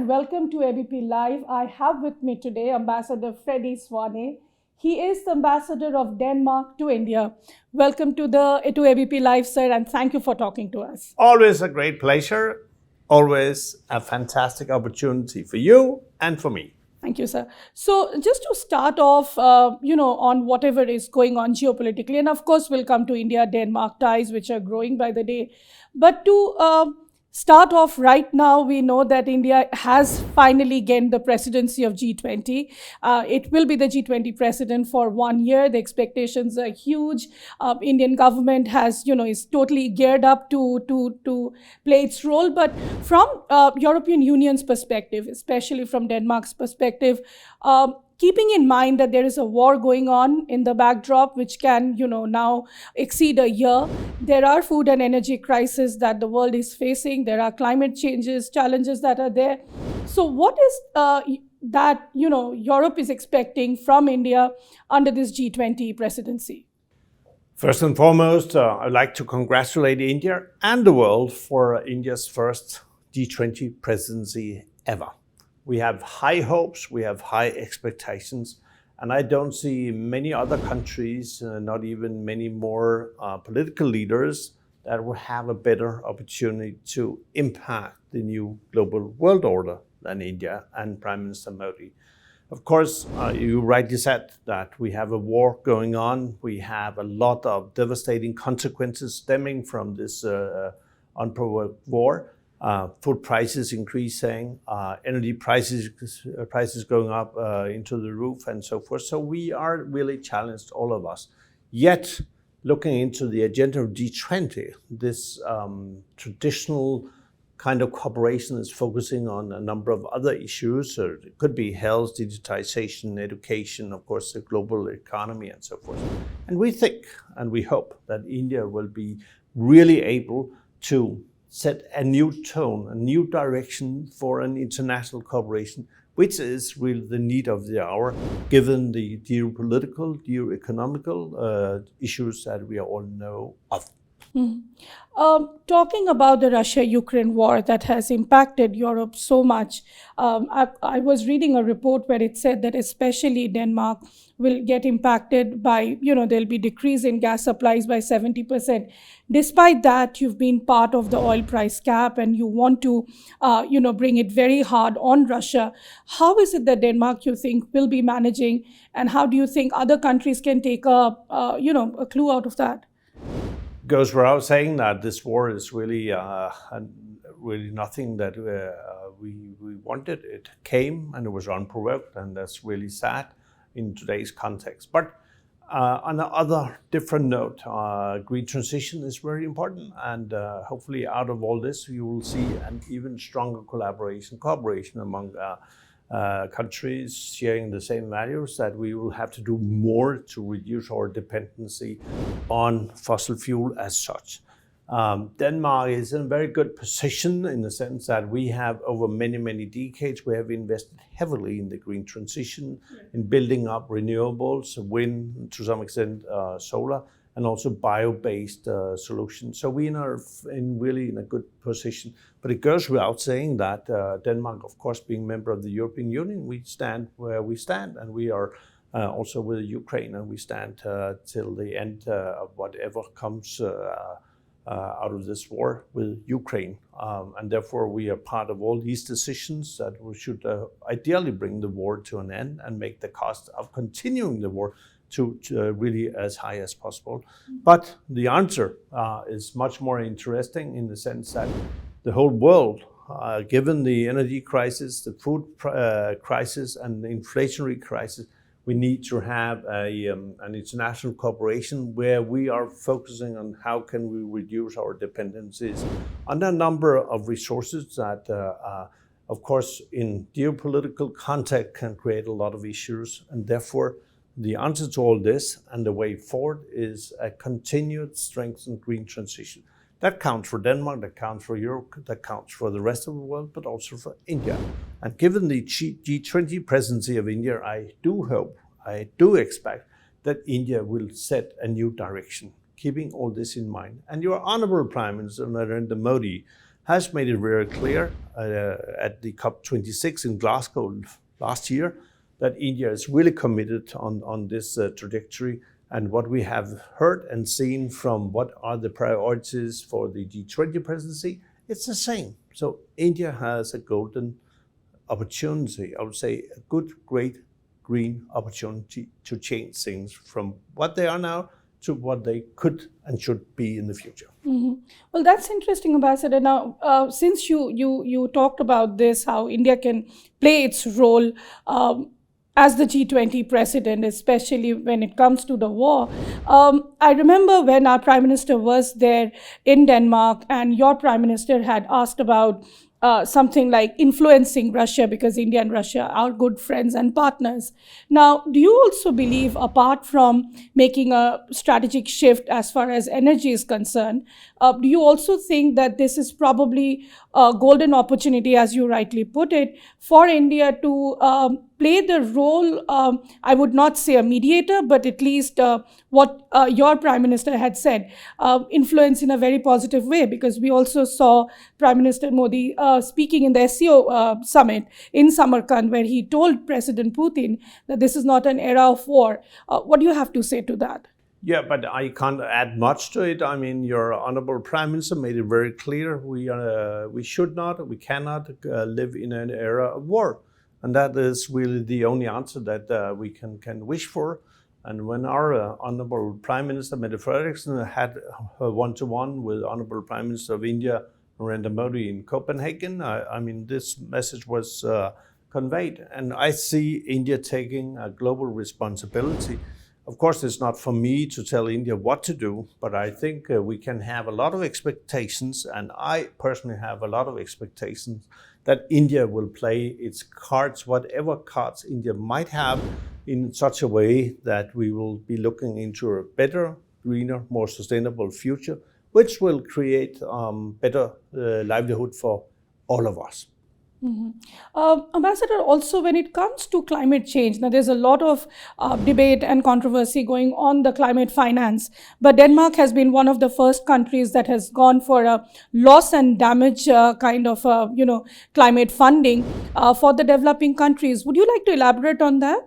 and welcome to ABP Live. I have with me today Ambassador Freddy Svane. He is the ambassador of Denmark to India. Welcome to ABP Live, sir, and thank you for talking to us. Always a great pleasure. Always a fantastic opportunity for you and for me. Thank you, sir. So just to start off, on whatever is going on geopolitically, and of course we'll come to India-Denmark ties, which are growing by the day. But to start off right now, we know that India has finally gained the presidency of G20. It will be the G20 president for 1 year. The expectations are huge. Indian government is totally geared up to play its role. But from European Union's perspective, especially from Denmark's perspective, keeping in mind that there is a war going on in the backdrop, which can, now exceed a year. There are food and energy crises that the world is facing. There are climate changes, challenges that are there. So what is that, Europe is expecting from India under this G20 presidency? First and foremost, I'd like to congratulate India and the world for India's first G20 presidency ever. We have high hopes, we have high expectations, and I don't see many other countries, not even many more political leaders, that will have a better opportunity to impact the new global world order than India and Prime Minister Modi. Of course, you rightly said that we have a war going on. We have a lot of devastating consequences stemming from this unprovoked war. Food prices increasing, energy prices going up into the roof and so forth. So we are really challenged, all of us. Yet, looking into the agenda of G20, this traditional kind of cooperation is focusing on a number of other issues. So it could be health, digitization, education, of course, the global economy and so forth. And we think and we hope that India will be really able to set a new tone, a new direction for an international cooperation, which is really the need of the hour, given the geopolitical, geoeconomical issues that we all know of. Talking about the Russia-Ukraine war that has impacted Europe so much, I was reading a report where it said that especially Denmark will get impacted by, there'll be decrease in gas supplies by 70%. Despite that, you've been part of the oil price cap and you want to, bring it very hard on Russia. How is it that Denmark, you think, will be managing, and how do you think other countries can take a clue out of that? Goes without saying that this war is really nothing that we wanted. It came and it was unprovoked, and that's really sad in today's context. But on the other different note, green transition is very important, and hopefully out of all this you will see an even stronger cooperation among countries sharing the same values, that we will have to do more to reduce our dependency on fossil fuel as such. Denmark is in a very good position in the sense that we have, over many, many decades, we have invested heavily in the green transition, in building up renewables, wind, to some extent solar, and also bio-based solutions. So we are really in a good position. But it goes without saying that Denmark, of course, being member of the European Union, we stand where we stand, and we are also with Ukraine, and we stand till the end of whatever comes out of this war with Ukraine. And therefore we are part of all these decisions that we should ideally bring the war to an end and make the cost of continuing the war to really as high as possible. But the answer is much more interesting in the sense that the whole world, given the energy crisis, the food crisis, and the inflationary crisis, we need to have an international cooperation where we are focusing on how can we reduce our dependencies on a number of resources that, of course, in geopolitical context can create a lot of issues. And therefore, the answer to all this and the way forward is a continued strengthened green transition. That counts for Denmark, that counts for Europe, that counts for the rest of the world, but also for India. And given the G20 presidency of India, I do hope, I do expect that India will set a new direction, keeping all this in mind. And your Honorable Prime Minister Narendra Modi has made it very clear at the COP26 in Glasgow last year that India is really committed on this trajectory. And what we have heard and seen from what are the priorities for the G20 presidency, it's the same. So India has a golden opportunity, I would say a good, great green opportunity to change things from what they are now to what they could and should be in the future. Well, that's interesting, Ambassador. Now, since you talked about this, how India can play its role as the G20 president, especially when it comes to the war. I remember when our Prime Minister was there in Denmark and your Prime Minister had asked about something like influencing Russia, because India and Russia are good friends and partners. Now, do you also believe, apart from making a strategic shift as far as energy is concerned, do you also think that this is probably a golden opportunity, as you rightly put it, for India to play the role, I would not say a mediator, but at least what your Prime Minister had said, influence in a very positive way, because we also saw Prime Minister Modi speaking in the SCO summit in Samarkand, where he told President Putin that this is not an era of war. What do you have to say to that? Yeah, but I can't add much to it. I mean, your honorable Prime Minister made it very clear we should not, we cannot live in an era of war. And that is really the only answer that we can wish for. And when our honorable Prime Minister, Mette Frederiksen, had her one-to-one with honorable Prime Minister of India, Narendra Modi, in Copenhagen, I mean, this message was conveyed. And I see India taking a global responsibility. Of course, it's not for me to tell India what to do, but I think we can have a lot of expectations, and I personally have a lot of expectations that India will play its cards, whatever cards India might have, in such a way that we will be looking into a better, greener, more sustainable future, which will create better livelihood for all of us. Ambassador, also when it comes to climate change, now there's a lot of debate and controversy going on the climate finance, but Denmark has been one of the first countries that has gone for a loss and damage kind of climate funding for the developing countries. Would you like to elaborate on that?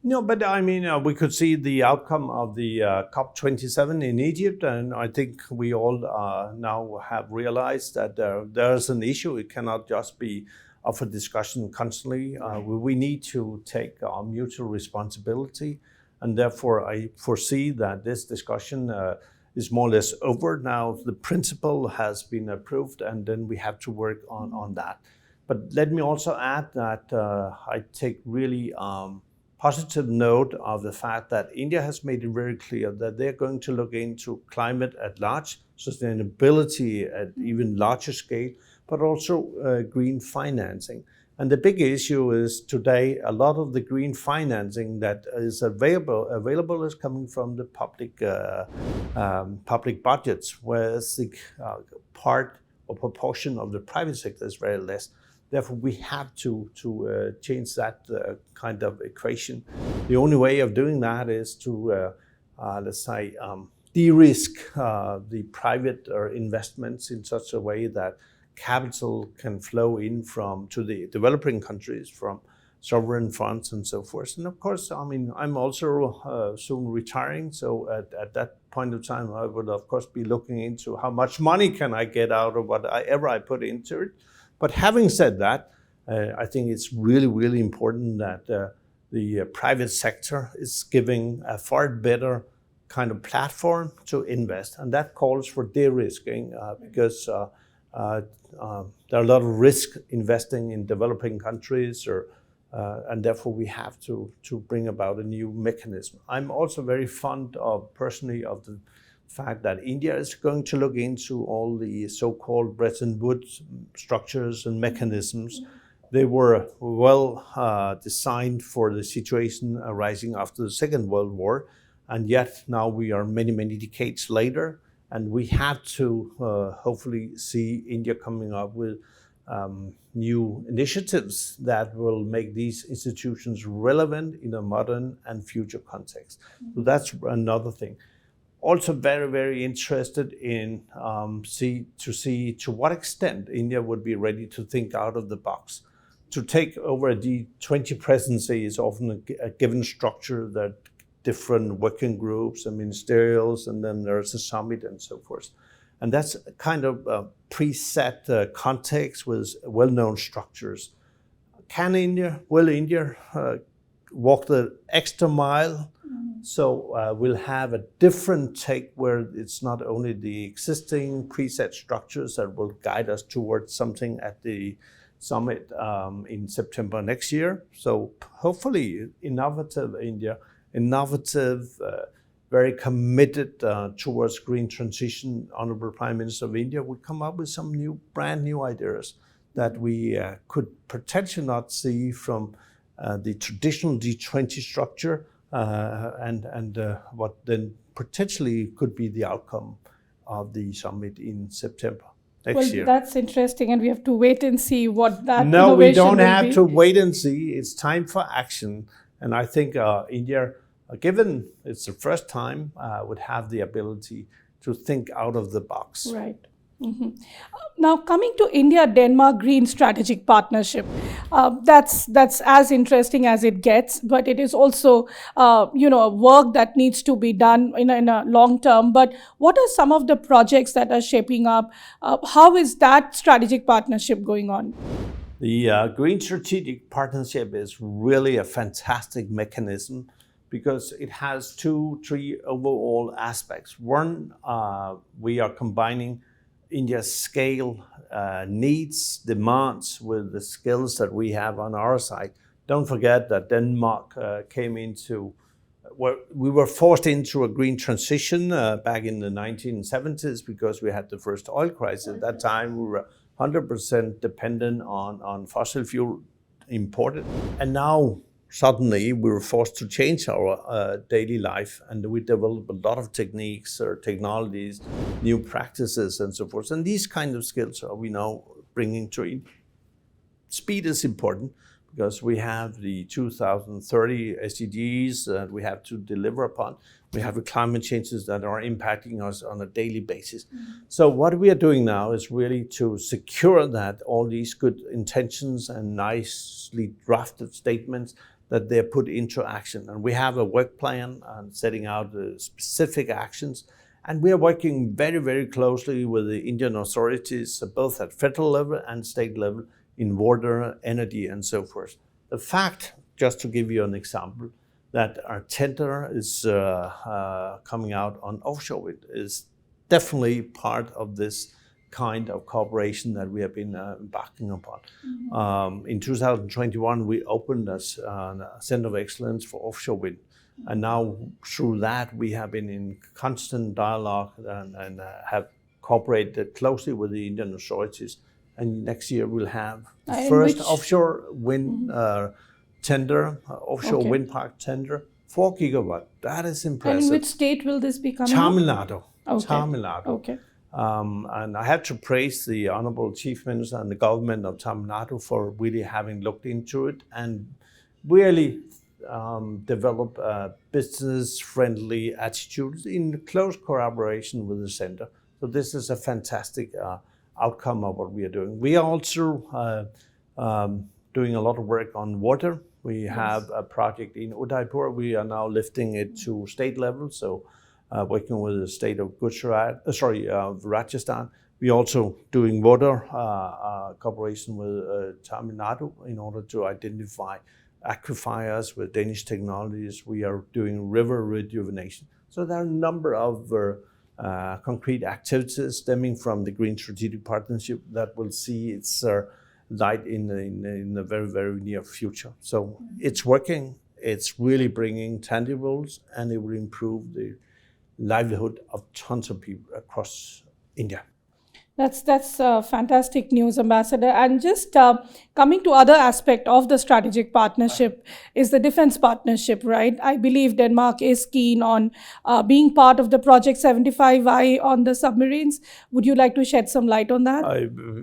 No, but I mean, we could see the outcome of the COP27 in Egypt, and I think we all now have realized that there's an issue. It cannot just be up for discussion constantly. We need to take our mutual responsibility, and therefore I foresee that this discussion is more or less over now. The principle has been approved, and then we have to work on that. But let me also add that I take really positive note of the fact that India has made it very clear that they're going to look into climate at large, sustainability at even larger scale, but also green financing. And the big issue is today, a lot of the green financing that is available is coming from the public budgets, whereas the part or proportion of the private sector is very less. Therefore, we have to change that kind of equation. The only way of doing that is to, let's say, de-risk the private investments in such a way that capital can flow in to the developing countries from sovereign funds and so forth. And of course, I mean, I'm also soon retiring. So at that point of time, I would, of course, be looking into how much money can I get out of whatever I put into it. But having said that, I think it's really, really important that the private sector is giving a far better kind of platform to invest. And that calls for de-risking because there are a lot of risk investing in developing countries, and therefore we have to bring about a new mechanism. I'm also very fond personally of the fact that India is going to look into all the so-called Bretton Woods structures and mechanisms. They were well designed for the situation arising after the Second World War, and yet now we are many, many decades later, and we have to hopefully see India coming up with new initiatives that will make these institutions relevant in a modern and future context. So that's another thing. Also very, very interested in see to what extent India would be ready to think out of the box. To take over a G20 presidency is often a given structure that different working groups and ministerials, and then there's a summit and so forth. And that's kind of a preset context with well-known structures. Will India walk the extra mile? So we'll have a different take where it's not only the existing preset structures that will guide us towards something at the summit in September next year. So hopefully innovative India, very committed towards green transition. Honorable Prime Minister of India would come up with some brand new ideas that we could potentially not see from the traditional G20 structure, and what then potentially could be the outcome of the summit in September next year. That's interesting, and we have to wait and see what that No, innovation we don't will have be. to wait and see. It's time for action. And I think India, given it's the first time, would have the ability to think out of the box. Right. Now, coming to India-Denmark Green Strategic Partnership, that's as interesting as it gets, but it is also, a work that needs to be done in a long term. But what are some of the projects that are shaping up? How is that strategic partnership going on? The Green Strategic Partnership is really a fantastic mechanism because it has 3 overall aspects. One, we are combining India's scale, needs, demands with the skills that we have on our side. Don't forget that Denmark we were forced into a green transition back in the 1970s because we had the first oil crisis. At that time, we were 100% dependent on fossil fuel imported. And now, suddenly, we were forced to change our daily life, and we developed a lot of techniques or technologies, new practices, and so forth. And these kind of skills are we now bringing to India. Speed is important because we have the 2030 SDGs that we have to deliver upon. We have the climate changes that are impacting us on a daily basis. So what we are doing now is really to secure that all these good intentions and nicely drafted statements that they're put into action. And we have a work plan and setting out the specific actions. And we are working very, very closely with the Indian authorities, both at federal level and state level, in water, energy, and so forth. The fact, just to give you an example, that our tender is coming out on offshore wind is definitely part of this kind of cooperation that we have been embarking upon. In 2021, we opened a Center of Excellence for Offshore Wind. And now through that, we have been in constant dialogue and have cooperated closely with the Indian authorities. And next year, we'll have the first offshore wind tender, offshore wind park tender, 4 gigawatt. That is impressive. And in which state will this be coming? Tamil Nadu. Okay. Tamil Nadu. Okay. And I have to praise the Honorable Chief Minister and the government of Tamil Nadu for really having looked into it and really develop business-friendly attitudes in close collaboration with the center. So this is a fantastic outcome of what we are doing. We are also doing a lot of work on water. We have a project in Udaipur. We are now lifting it to state level. So working with the state of Rajasthan. We're also doing water cooperation with Tamil Nadu in order to identify aquifers with Danish technologies. We are doing river rejuvenation. So there are a number of concrete activities stemming from the Green Strategic Partnership that will see its light in the very, very near future. So it's working. It's really bringing tangibles, and it will improve the livelihood of tons of people across India. That's fantastic news, Ambassador. And just coming to other aspect of the strategic partnership is the defense partnership, right? I believe Denmark is keen on being part of the Project 75I on the submarines. Would you like to shed some light on that?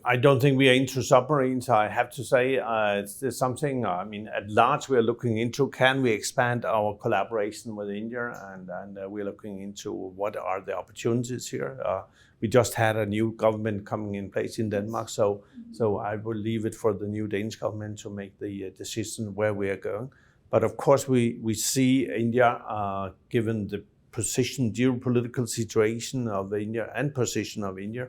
I don't think we are into submarines. I have to say, it's something. I mean, at large, we are looking into: can we expand our collaboration with India, and we're looking into what are the opportunities here. We just had a new government coming in place in Denmark, so I will leave it for the new Danish government to make the decision where we are going. But of course, we see India, given the position, geopolitical situation of India and position of India,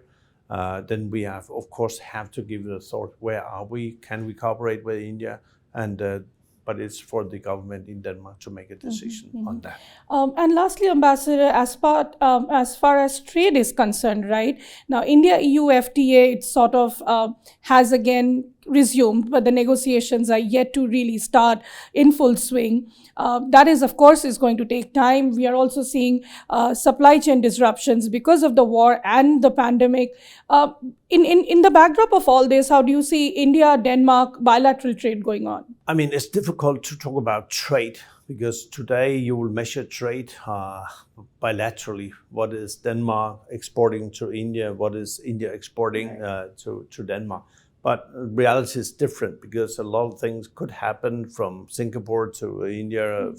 then we have to give it a thought. Where are we? Can we cooperate with India? And but it's for the government in Denmark to make a decision on that. And lastly, Ambassador, as far as trade is concerned, right now, India-EU FTA, it sort of has again resumed, but the negotiations are yet to really start in full swing. That is, of course, is going to take time. We are also seeing supply chain disruptions because of the war and the pandemic. In the backdrop of all this, how do you see India-Denmark bilateral trade going on? I mean, it's difficult to talk about trade because today you will measure trade bilaterally. What is Denmark exporting to India? What is India exporting to Denmark? But reality is different because a lot of things could happen from Singapore to India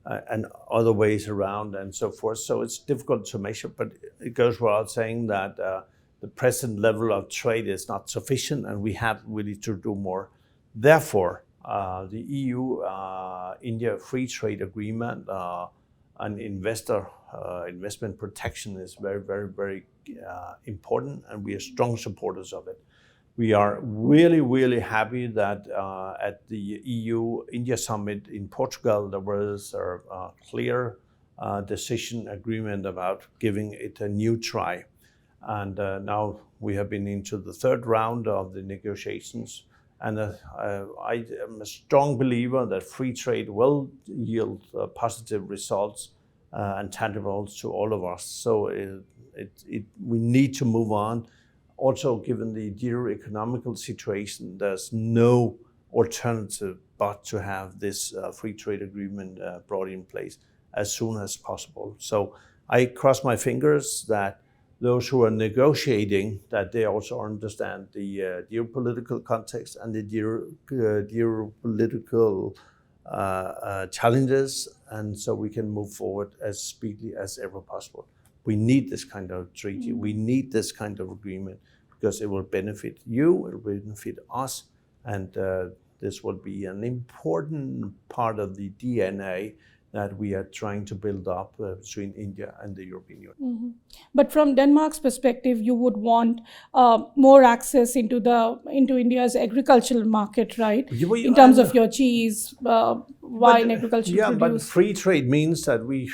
and other ways around and so forth. So it's difficult to measure, but it goes without saying that the present level of trade is not sufficient and we have really to do more. Therefore, the EU-India Free Trade Agreement and investment protection is very, very, very important, and we are strong supporters of it. We are really, really happy that at the EU-India Summit in Portugal, there was a clear decision agreement about giving it a new try. And now we have been into the third round of the negotiations. And I am a strong believer that free trade will yield positive results and tangibles to all of us. So we need to move on. Also, given the geo-economical situation, there's no alternative but to have this free trade agreement brought in place as soon as possible. So I cross my fingers that those who are negotiating, that they also understand the geopolitical context and the geopolitical challenges, and so we can move forward as speedily as ever possible. We need this kind of treaty. We need this kind of agreement because it will benefit you, it will benefit us, and this will be an important part of the DNA that we are trying to build up between India and the European Union. But from Denmark's perspective, you would want more access into India's agricultural market, right? In terms of your cheese, wine, agricultural produce. But free trade means that we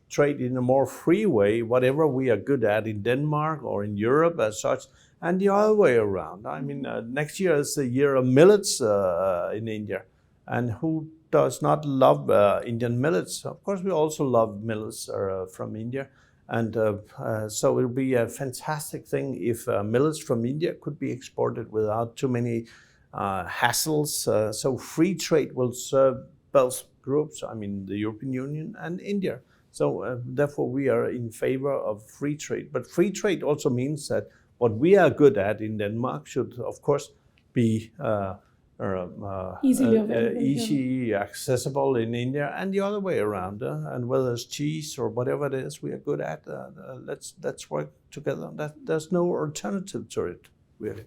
trade in a more free way, whatever we are good at in Denmark or in Europe as such, and the other way around. I mean, next year is the year of millets in India, and who does not love Indian millets? Of course, we also love millets from India. And so it will be a fantastic thing if millets from India could be exported without too many hassles. So free trade will serve both groups, I mean the European Union and India. So therefore we are in favor of free trade. But free trade also means that what we are good at in Denmark should, of course, be easy accessible in India, and the other way around. And whether it's cheese or whatever it is we are good at, let's work together. There's no alternative to it, really.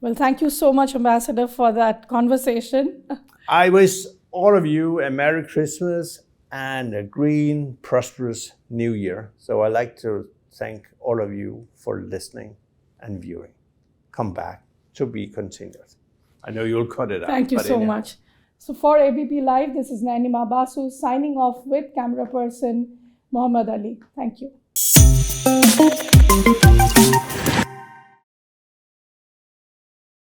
Well, thank you so much, Ambassador, for that conversation. I wish all of you a Merry Christmas and a green, prosperous New Year. So I'd like to thank all of you for listening and viewing. Come back to be continued. I know you'll cut it out. Thank you so much. So for ABP Live, this is Nayanima Basu signing off with camera person Muhammad Ali. Thank you.